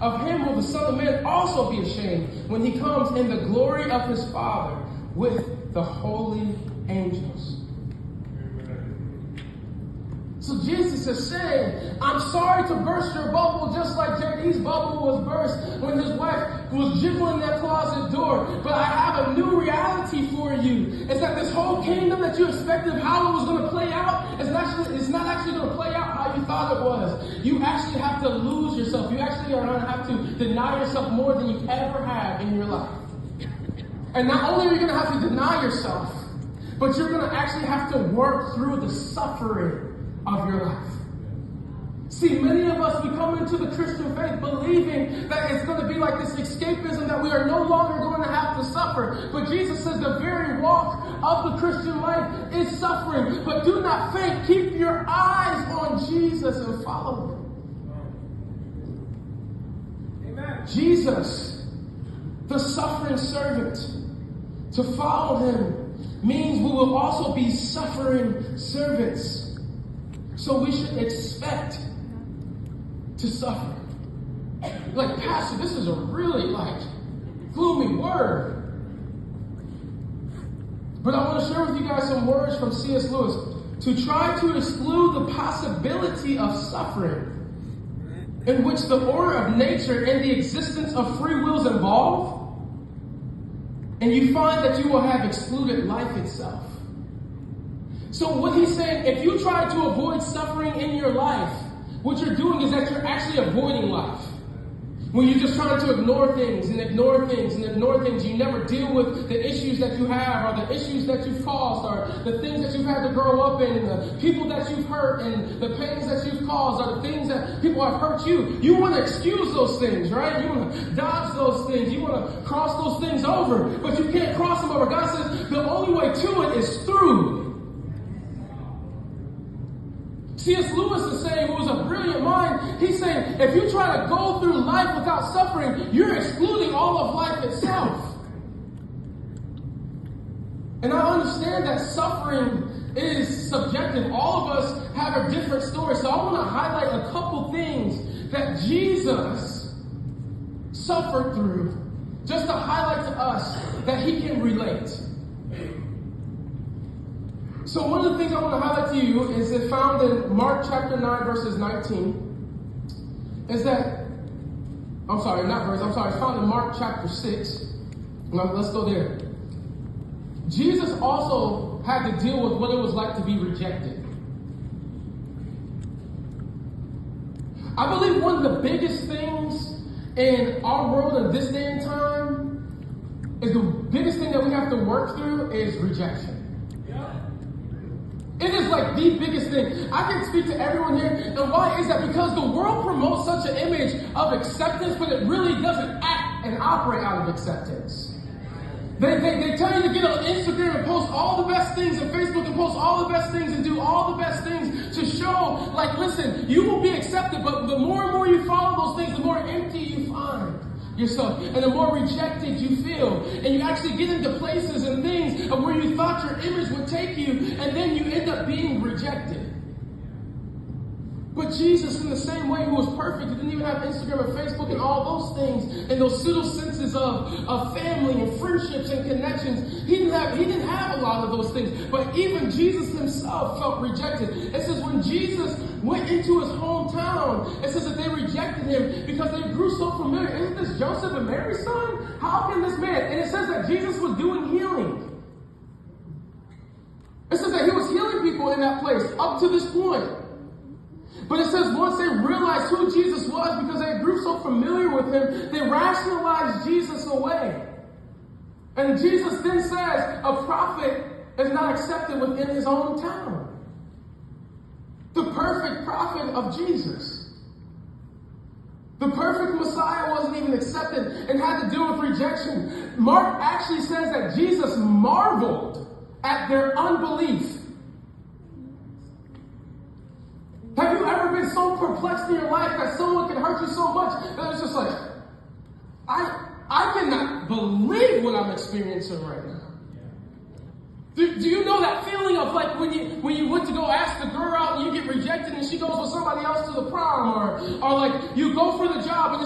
of him will the Son of Man also be ashamed when he comes in the glory of his Father with the holy angels. So Jesus is saying, I'm sorry to burst your bubble just like JD's bubble was burst when his wife was jiggling that closet door. But I have a new reality for you. It's that this whole kingdom that you expected how it was going to play out, it's not actually going to play out how you thought it was. You actually have to lose yourself. You actually are going to have to deny yourself more than you ever have in your life. And not only are you going to have to deny yourself, but you're going to actually have to work through the suffering of your life. See, many of us, we come into the Christian faith believing that it's going to be like this escapism, that we are no longer going to have to suffer. But Jesus says the very walk of the Christian life is suffering. But do not faint. Keep your eyes on Jesus and follow him. Amen. Jesus, the suffering servant, to follow him means we will also be suffering servants. So we should expect to suffer. Like, Pastor, this is a really gloomy word. But I want to share with you guys some words from C.S. Lewis. To try to exclude the possibility of suffering, in which the order of nature and the existence of free will is involved, and you find that you will have excluded life itself. So what he's saying, if you try to avoid suffering in your life, what you're doing is that you're actually avoiding life. When you're just trying to ignore things and ignore things and ignore things, you never deal with the issues that you have or the issues that you've caused or the things that you've had to grow up in, the people that you've hurt and the pains that you've caused or the things that people have hurt you. You want to excuse those things, right? You want to dodge those things. You want to cross those things over, but you can't cross them over. God says the only way to it is through. C.S. Lewis is saying, who was a brilliant mind, he's saying, if you try to go through life without suffering, you're excluding all of life itself. And I understand that suffering is subjective. All of us have a different story. So I want to highlight a couple things that Jesus suffered through, just to highlight to us that he can relate. So one of the things I want to highlight to you is it found in Mark chapter 9, verses 19. Is that, it's found in Mark chapter 6. Let's go there. Jesus also had to deal with what it was like to be rejected. I believe one of the biggest things in our world in this day and time is the biggest thing that we have to work through is rejection. It is like the biggest thing. I can speak to everyone here. And why is that? Because the world promotes such an image of acceptance, but it really doesn't act and operate out of acceptance. They tell you to get on Instagram and post all the best things, and Facebook and post all the best things and do all the best things to show, listen, you will be accepted, but the more and more you follow those things, the more empty you find yourself, and the more rejected you feel, and you actually get into places and things of where you thought your image would take you, and then you end up being rejected. But Jesus, in the same way, who was perfect, he didn't even have Instagram and Facebook and all those things, and those pseudo senses of family and friendships and connections. He didn't have a lot of those things. But even Jesus himself felt rejected. It says when Jesus went into his hometown, it says that they rejected him because they grew so familiar. Isn't this Joseph and Mary's son? How can this man? And it says that Jesus was doing healing. It says that he was healing people in that place up to this point. But it says once they realized who Jesus was, because they grew so familiar with him, they rationalized Jesus away. And Jesus then says a prophet is not accepted within his own town. The perfect prophet of Jesus. The perfect Messiah wasn't even accepted and had to deal with rejection. Mark actually says that Jesus marveled at their unbelief. Have you ever been so perplexed in your life that someone can hurt you so much that it's just like, I cannot believe what I'm experiencing right now? Do you know that feeling of like when you went to go ask the girl out and you get rejected and she goes with somebody else to the prom, or like you go for the job and